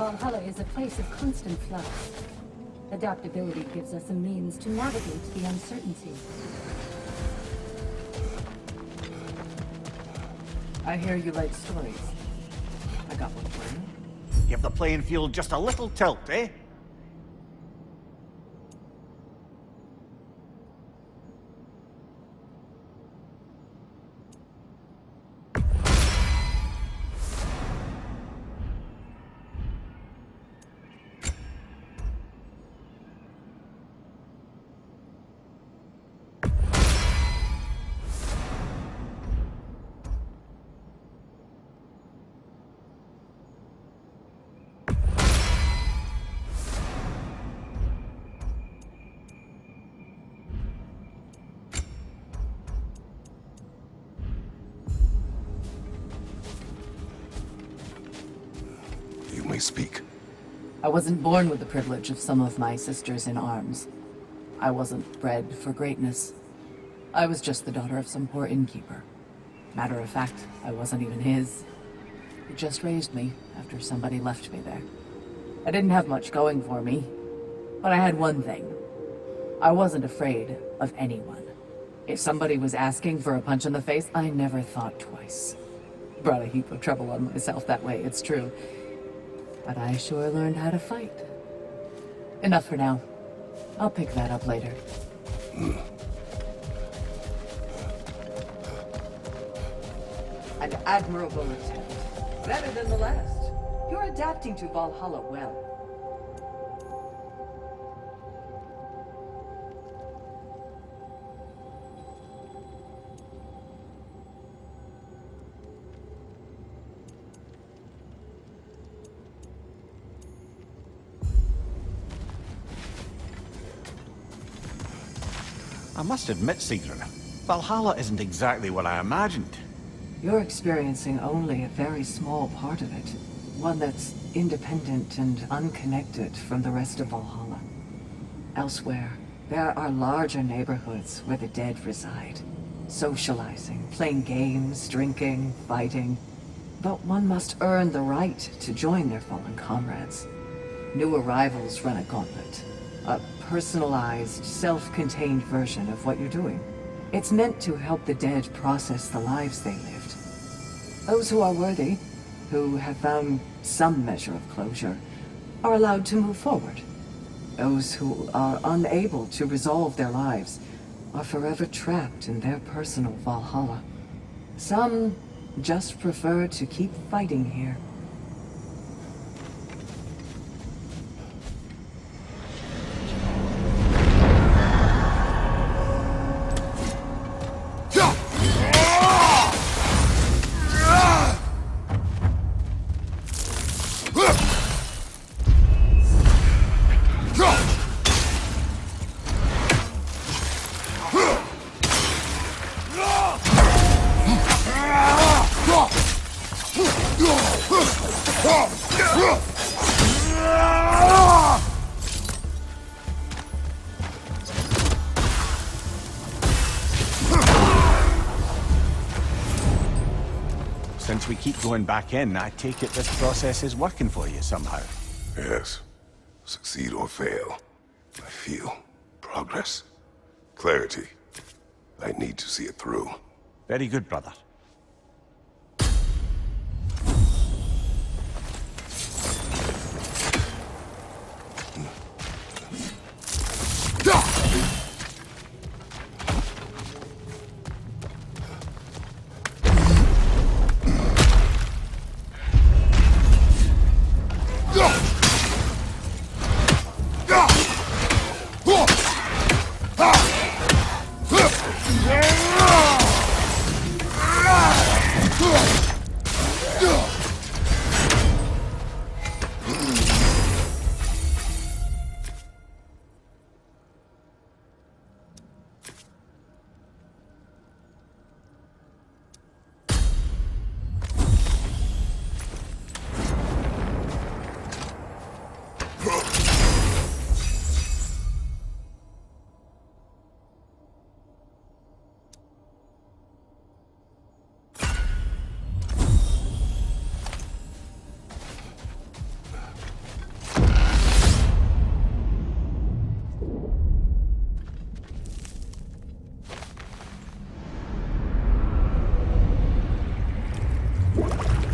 Valhalla is a place of constant flux. Adaptability gives us a means to navigate the uncertainty. I hear you like stories. I got one for you. Give the playing field just a little tilt, eh? You may speak. I wasn't born with the privilege of some of my sisters in arms. I wasn't bred for greatness. I was just the daughter of some poor innkeeper. Matter of fact, I wasn't even his. He just raised me after somebody left me there. I didn't have much going for me, but I had one thing. I wasn't afraid of anyone. If somebody was asking for a punch in the face, I never thought twice. Brought a heap of trouble on myself that way, it's true. But I sure learned how to fight. Enough for now. I'll pick that up later. An admirable attempt. Better than the last. You're adapting to Valhalla well. I must admit, Caesar, Valhalla isn't exactly what I imagined. You're experiencing only a very small part of it. One that's independent and unconnected from the rest of Valhalla. Elsewhere, there are larger neighborhoods where the dead reside. Socializing, playing games, drinking, fighting. But one must earn the right to join their fallen comrades. New arrivals run a gauntlet. A personalized, self-contained version of what you're doing. It's meant to help the dead process the lives they lived. Those who are worthy, who have found some measure of closure, are allowed to move forward. Those who are unable to resolve their lives are forever trapped in their personal Valhalla. Some just prefer to keep fighting here. Since we keep going back in, I take it this process is working for you somehow. Yes. Succeed or fail. I feel progress. Clarity. I need to see it through. Very good, brother.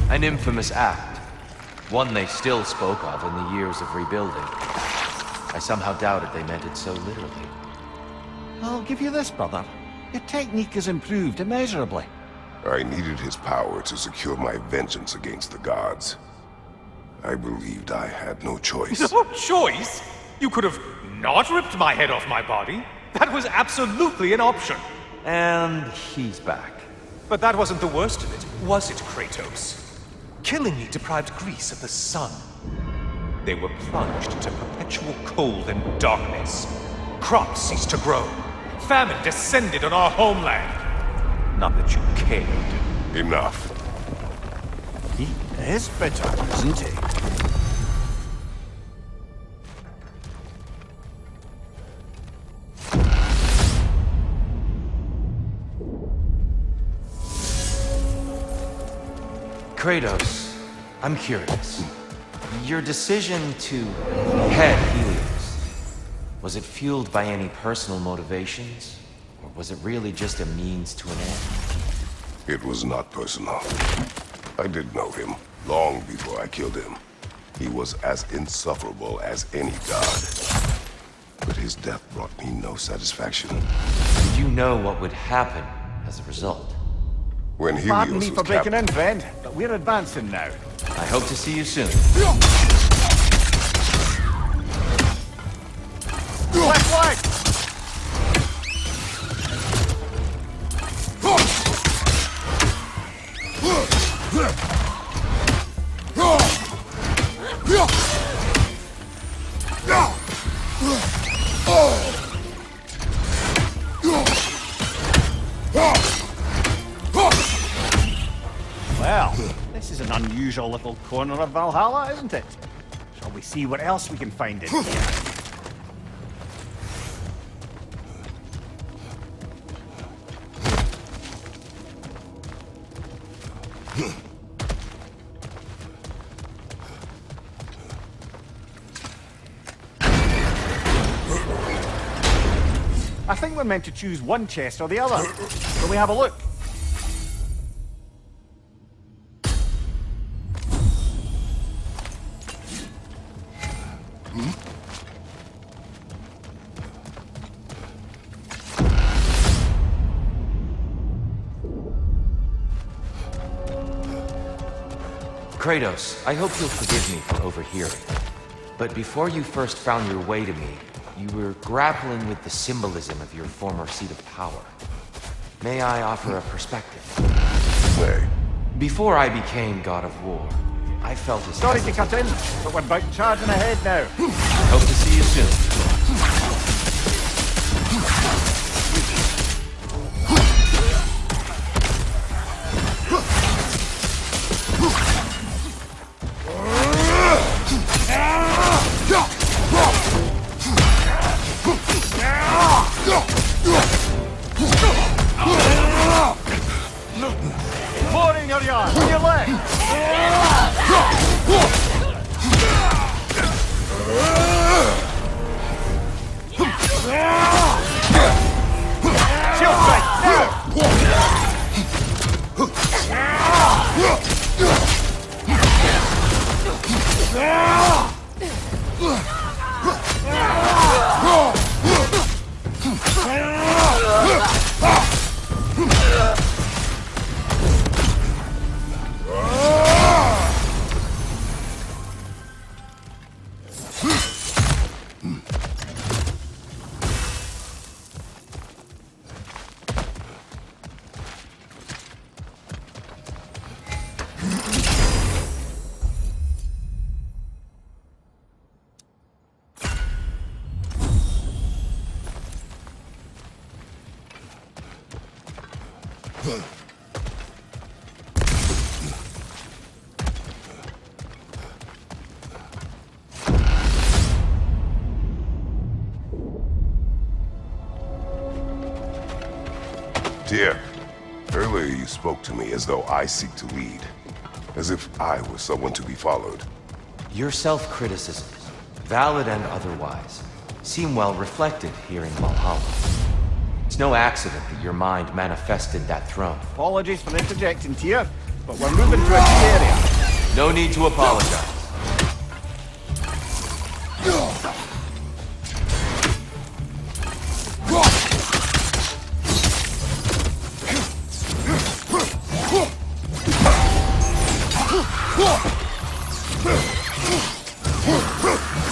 An infamous act. One they still spoke of in the years of rebuilding. I somehow doubted they meant it so literally. I'll give you this, brother. Your technique has improved immeasurably. I needed his power to secure my vengeance against the gods. I believed I had no choice. No choice? You could have not ripped my head off my body. That was absolutely an option. And he's back. But that wasn't the worst of it, was it, Kratos? Killing me deprived Greece of the sun. They were plunged into perpetual cold and darkness. Crops ceased to grow. Famine descended on our homeland. Not that you cared. Enough. He is bitter, isn't he? Kratos, I'm curious. Your decision to head Helios, was it fueled by any personal motivations? Or was it really just a means to an end? It was not personal. I did know him long before I killed him. He was as insufferable as any god. But his death brought me no satisfaction. Did you know what would happen as a result? When Pardon Helios me was for breaking captured, in, friend, but we're advancing now. I hope to see you soon. Left flank! Well, this is an unusual little corner of Valhalla, isn't it? Shall we see what else we can find in here? I think we're meant to choose one chest or the other. Shall we have a look? Kratos, I hope you'll forgive me for overhearing. But before you first found your way to me, you were grappling with the symbolism of your former seat of power. May I offer a perspective? say, Before I became God of War, I felt as Sorry to cut in, but we're about charging ahead now. I hope to see you soon. More in your yard, on your left! Shield strike, Dear, earlier you spoke to me as though I seek to lead, as if I were someone to be followed. Your self-criticisms, valid and otherwise, seem well reflected here in Valhalla. It's no accident that your mind manifested that throne. Apologies for interjecting, Tyr, but we're moving to a new area. No need to apologize.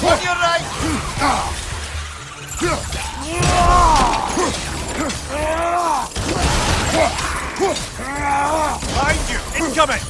On your right! Behind you! Incoming!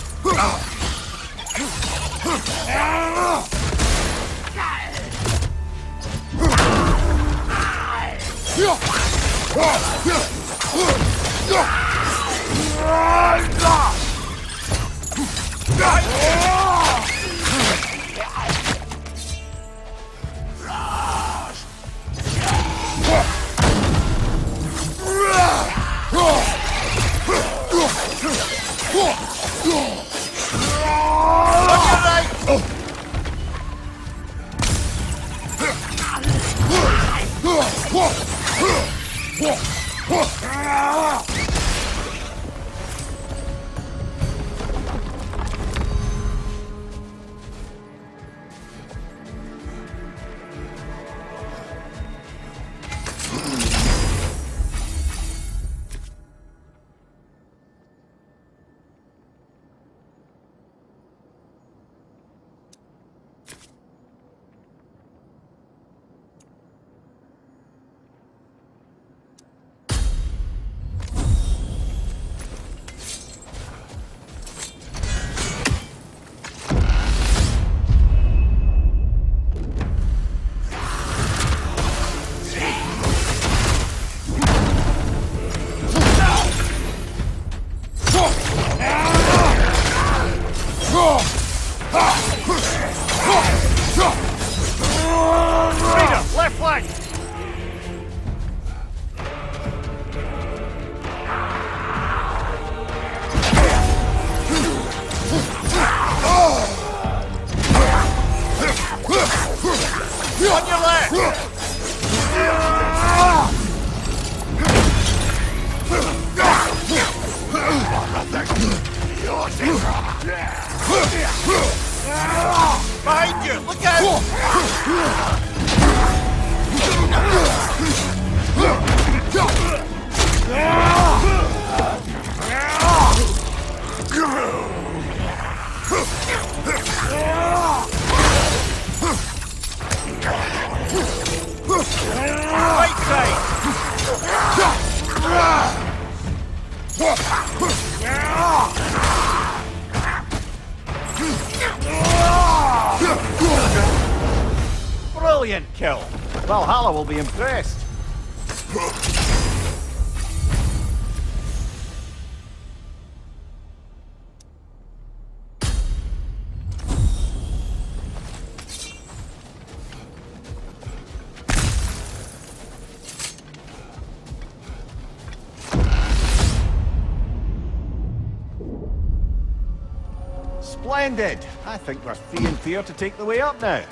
Left flank! On your left! Behind you! Look out! Right side! Brilliant kill! Valhalla will be impressed. Splendid! I think we're free and clear to take the way up now.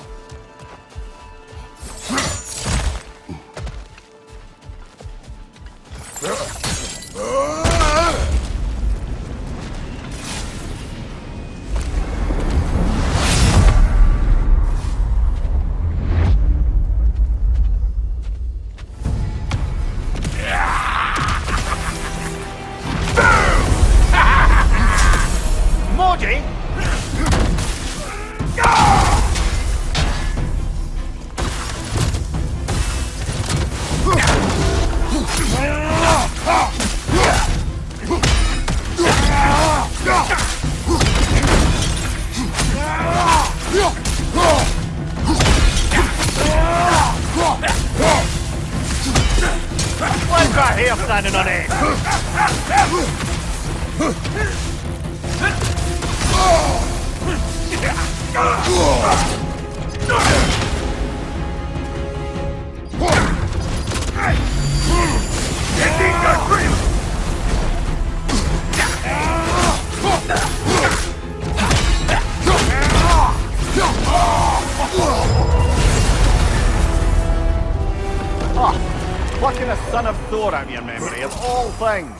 Modi! Why's that here standing on edge? Plucking a son of Thor out of your memory, of all things.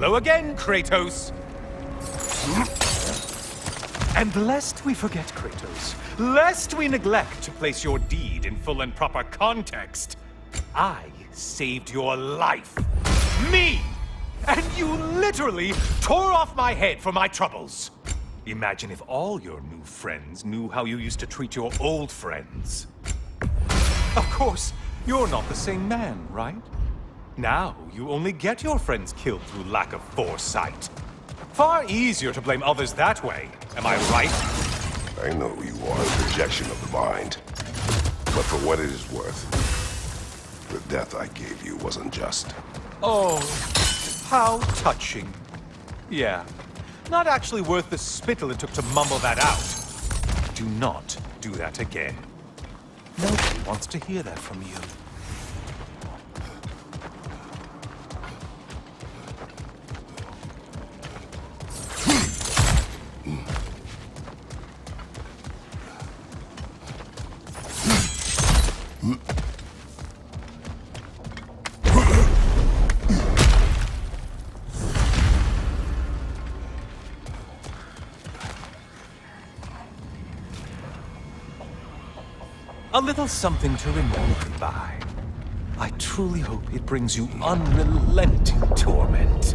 Hello again, Kratos. And lest we forget, Kratos, lest we neglect to place your deed in full and proper context, I saved your life. Me! And you literally tore off my head for my troubles. Imagine if all your new friends knew how you used to treat your old friends. Of course, you're not the same man, right? Now, you only get your friends killed through lack of foresight. Far easier to blame others that way, am I right? I know you are a projection of the mind. But for what it is worth, the death I gave you wasn't just. Oh, how touching. Yeah, not actually worth the spittle it took to mumble that out. Do not do that again. Nobody wants to hear that from you. A little something to remember by. I truly hope it brings you unrelenting torment.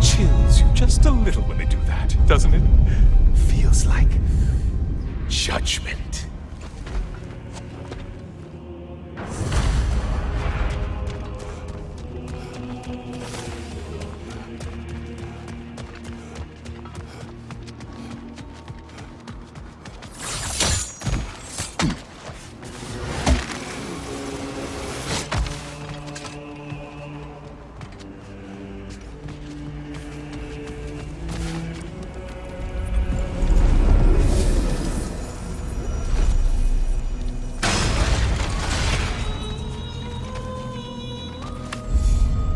Chills you just a little when they do that, doesn't it? Feels like judgment.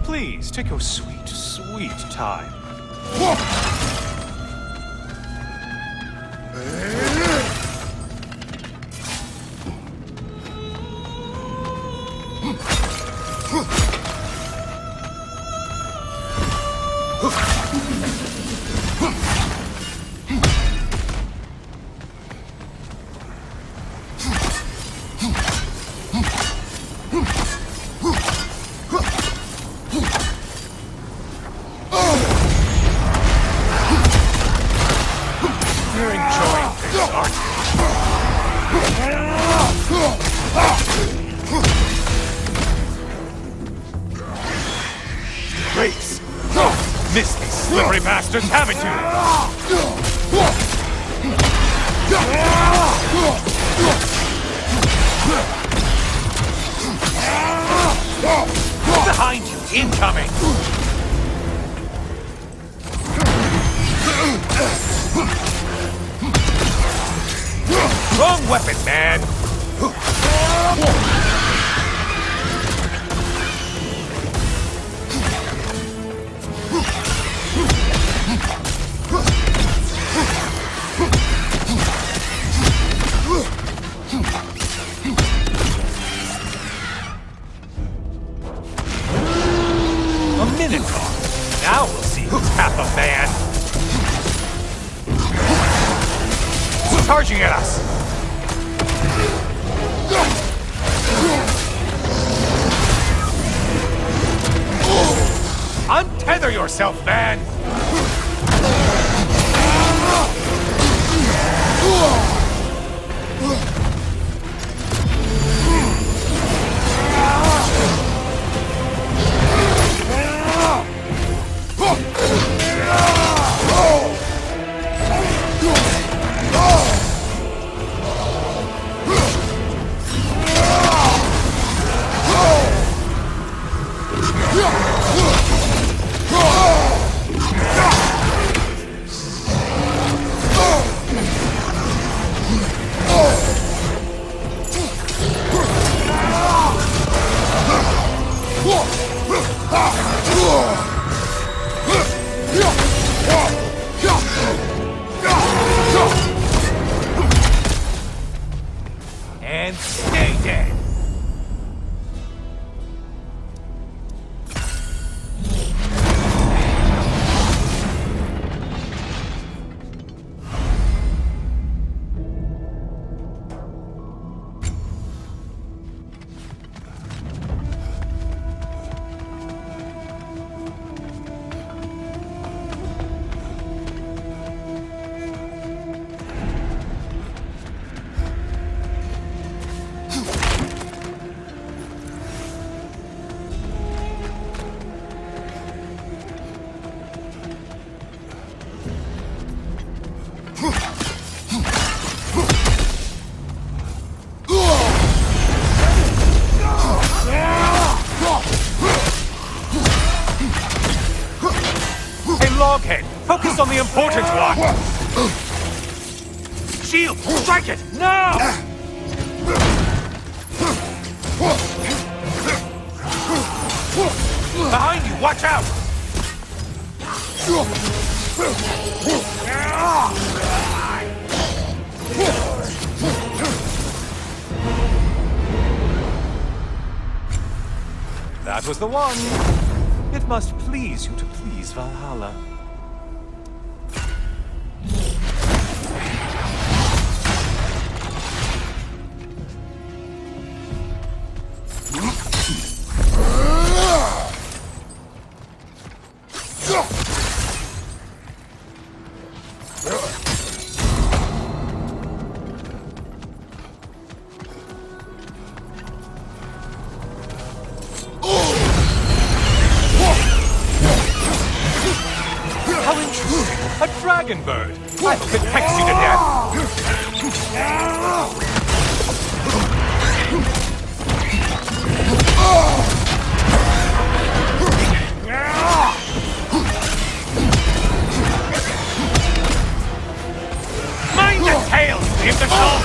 Please, take your sweet, sweet time. You're enjoying this, aren't you? Grace! Missed these slippery bastards, haven't you? Behind you, incoming! Wrong weapon, man! A Minotaur. Now we'll see who's half a man. Charging at us! Untether yourself, man! And stay dead. Froghead! Focus on the important one! Shield! Strike it! Now! Behind you! Watch out! That was the one. It must please you to please Valhalla. How interesting! A dragon bird! I hope it pecks you to death! Mind the tail, imbecile!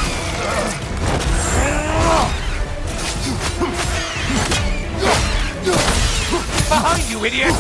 Behind you, idiot!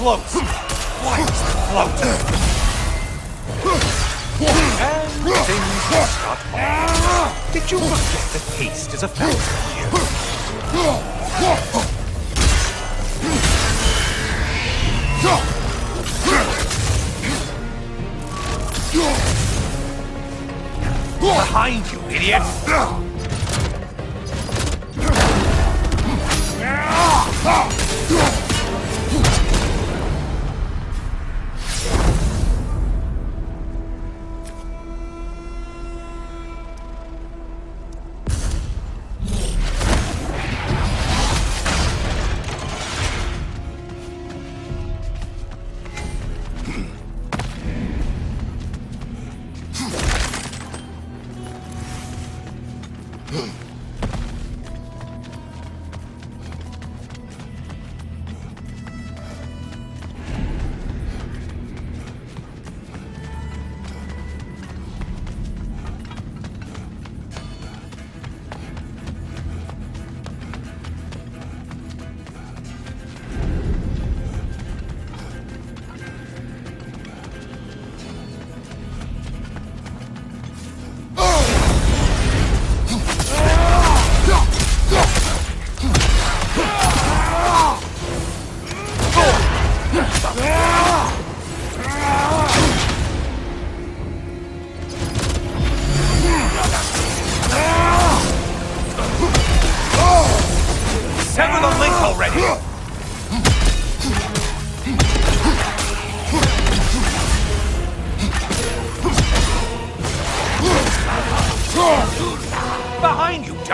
Floats! Why is the float? And things start falling. Did you forget that haste is a factor here? Behind you, idiot!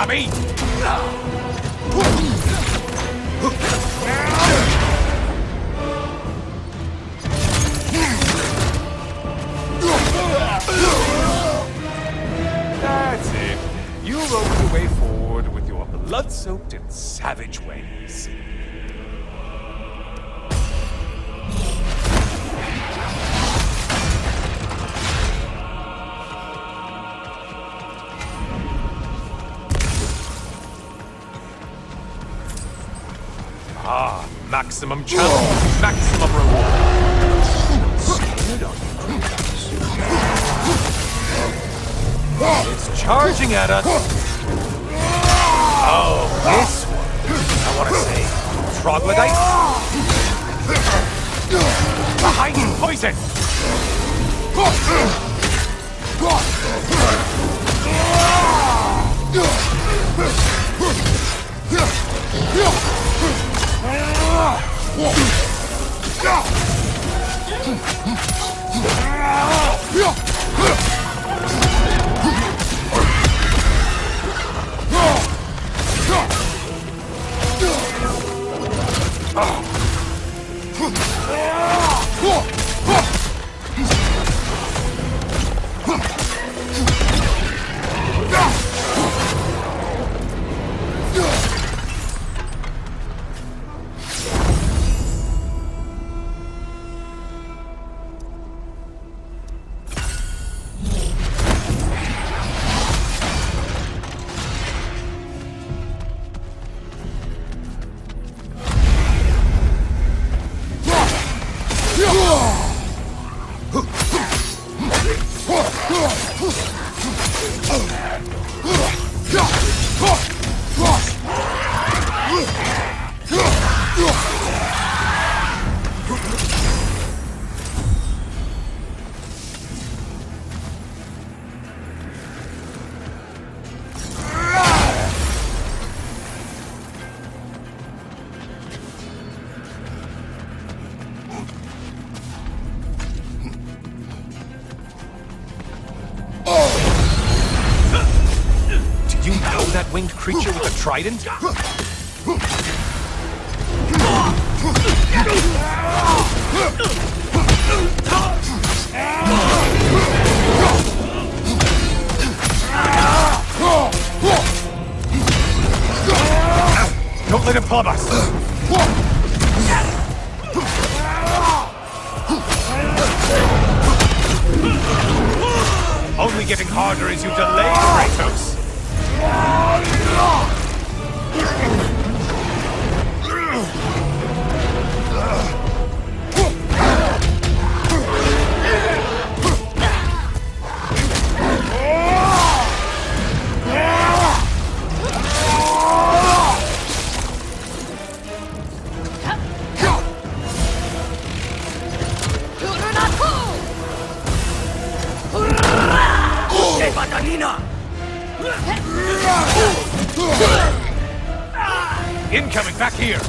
me! That's it. You open your way forward with your blood-soaked and savage ways. Ah, maximum challenge, maximum reward. Scared on you, Kratos. It's charging at us. Oh, this one. I want to say, troglodytes. Behind you, poison. Do you know that winged creature with a trident? Don't let him club us! Only getting harder as you delay, Kratos! Incoming back here!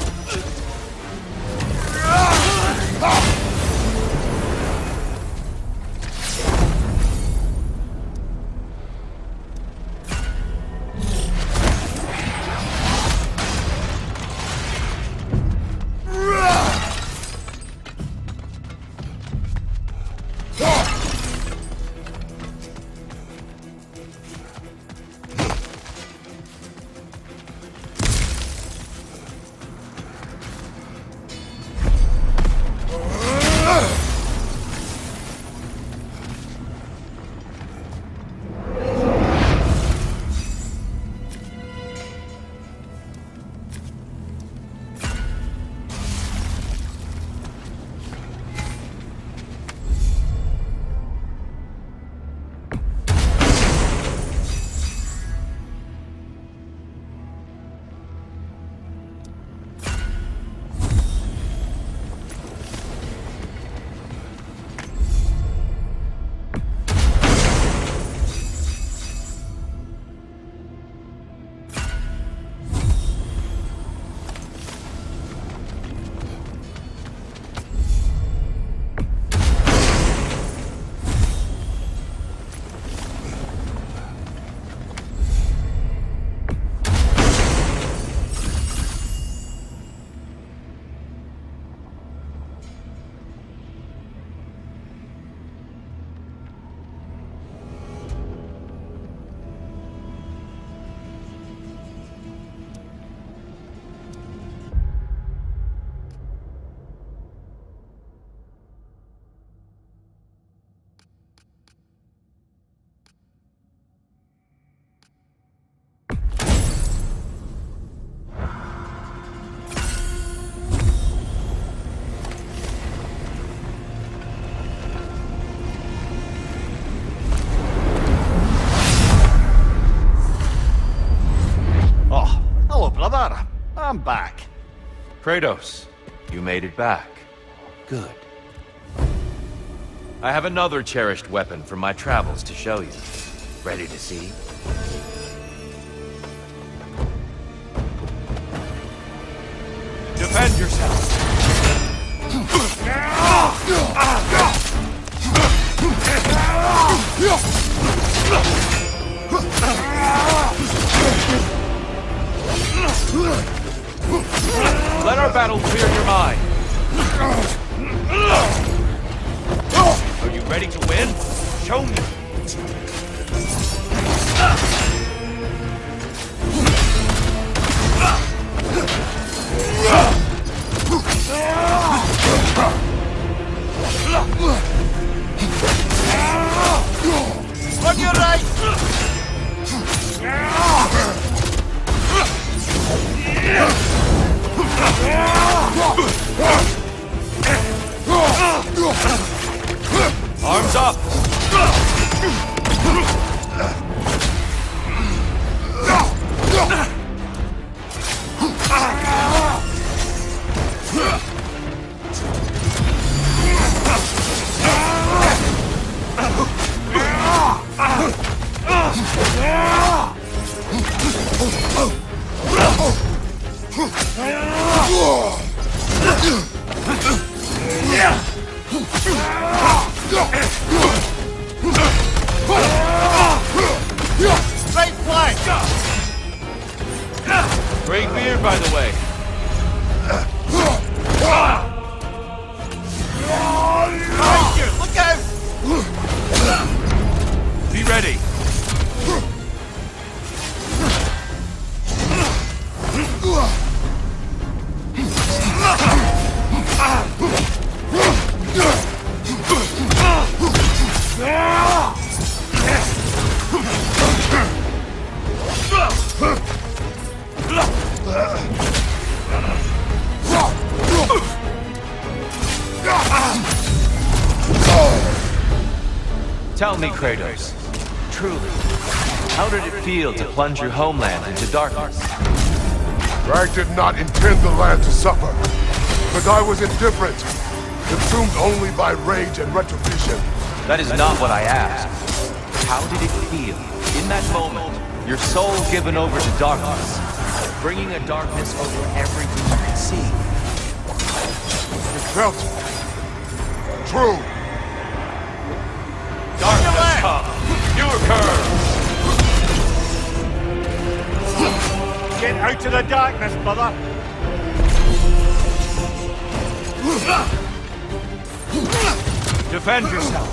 Kratos, you made it back. Good. I have another cherished weapon from my travels to show you. Ready to see? Defend yourself! Let our battle clear your mind. Are you ready to win? Show me. On your right! Arms up! Straight flank! Great beard, by the way. Thank you! Look out! Be ready. Tell me, Kratos, truly, how did it feel to plunge your homeland into darkness? I did not intend the land to suffer, but I was indifferent, consumed only by rage and retribution. That is not what I asked. How did it feel, in that moment, your soul given over to darkness, bringing a darkness over everything you could see? It felt true. Darkness come! You occur! Get out of the darkness, brother! Defend yourself!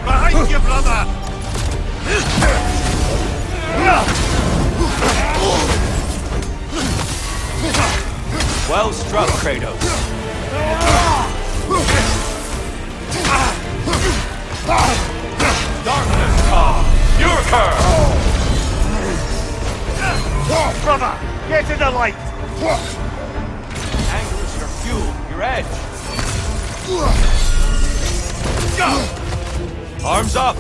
Behind you, brother! Well struck, Kratos. Darkness come! You occur! Brother, get in the light! Anger is your fuel, your edge. Arms up!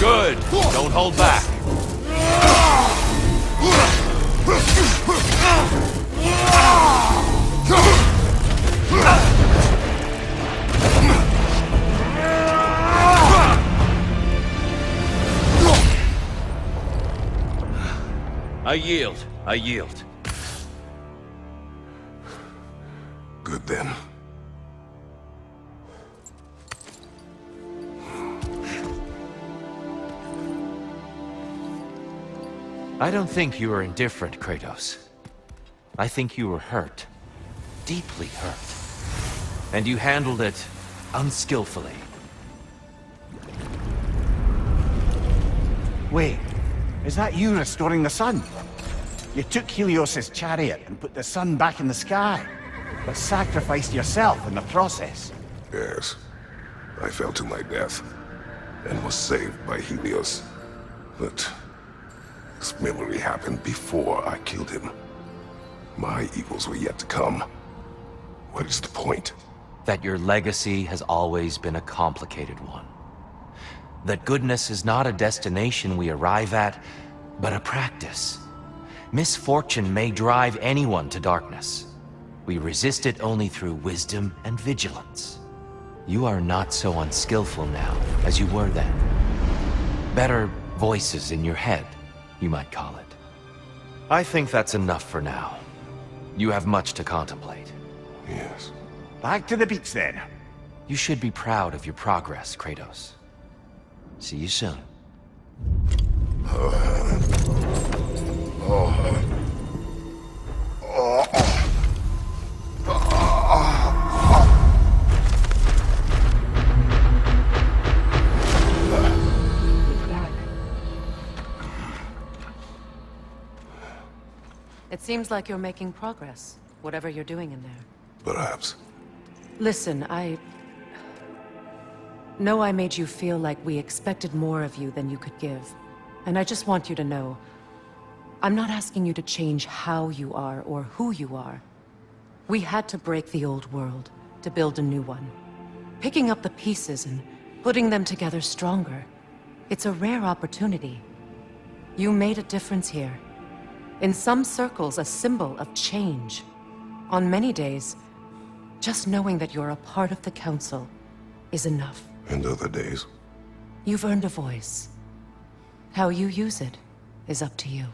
Good. Don't hold back. I yield. I yield. Good then. I don't think you were indifferent, Kratos. I think you were hurt. Deeply hurt. And you handled it unskillfully. Wait, is that you restoring the sun? You took Helios's chariot and put the sun back in the sky, but sacrificed yourself in the process. Yes. I fell to my death, and was saved by Helios. But this memory happened before I killed him. My evils were yet to come. What is the point? That your legacy has always been a complicated one. That goodness is not a destination we arrive at, but a practice. Misfortune may drive anyone to darkness. We resist it only through wisdom and vigilance. You are not so unskillful now as you were then. Better voices in your head, you might call it. I think that's enough for now. You have much to contemplate. Yes. Back to the beach then. You should be proud of your progress, Kratos. See you soon. It seems like you're making progress, whatever you're doing in there. Perhaps. Listen, I know I made you feel like we expected more of you than you could give. And I just want you to know, I'm not asking you to change how you are or who you are. We had to break the old world to build a new one. Picking up the pieces and putting them together stronger. It's a rare opportunity. You made a difference here. In some circles, a symbol of change. On many days, just knowing that you're a part of the Council is enough. And other days? You've earned a voice. How you use it is up to you.